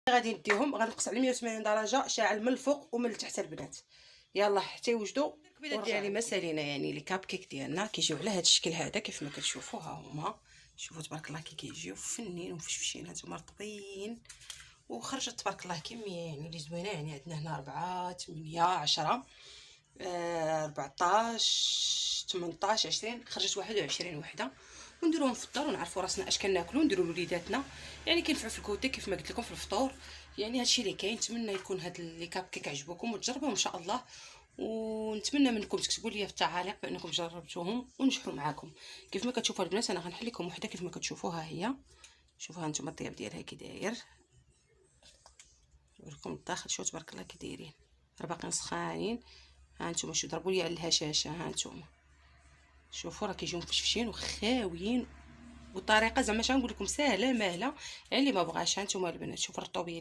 غادي نديهم، غنقص على 180 درجه شاعل من الفوق ومن التحت البنات. يلا حتى يوجدوا الكبيدات ديالي مسالينا. يعني لي كاب كيك ديالنا كيجيو على هذا الشكل هذا كيف ما كتشوفوا. ها هما شوفوا تبارك الله كي كيجيو فنين ومفشفشين. هانتوما رطبين وخرجت تبارك الله كميه يعني اللي زوينه. يعني عندنا هنا 4 8 10 14 18 20 خرجت 21 وحده. ونديروهم في الدار ونعرفوا راسنا اش كناكلوا ونديروا لوليداتنا. يعني كينفعوا في الكوتي كيف ما قلت لكم في الفطور. يعني هادشي اللي كاين. نتمنى يكون هاد لي كاب كيك عجبوكم وتجربوهم ان شاء الله. ونتمنى منكم تكتبوا لي في التعاليق بانكم جربتوهم ونجحوا معاكم. كيف ما كتشوفوا البنات انا غنحل لكم وحده كيف ما كتشوفوها هي. شوفوها نتوما الطياب ديالها كي داير. نوريكم الداخل. شوفوا تبارك الله كي دايرين راه باقيين سخانين. ها نتوما شو ضربوا لي على الهشاشه. ها نتوما شوفوا راه كيجيو مفشفشين وخاويين. والطريقه زعما شنقول لكم سهله ماهله. يعني اللي ما بغاش ها نتوما البنات شوفوا الرطوبيه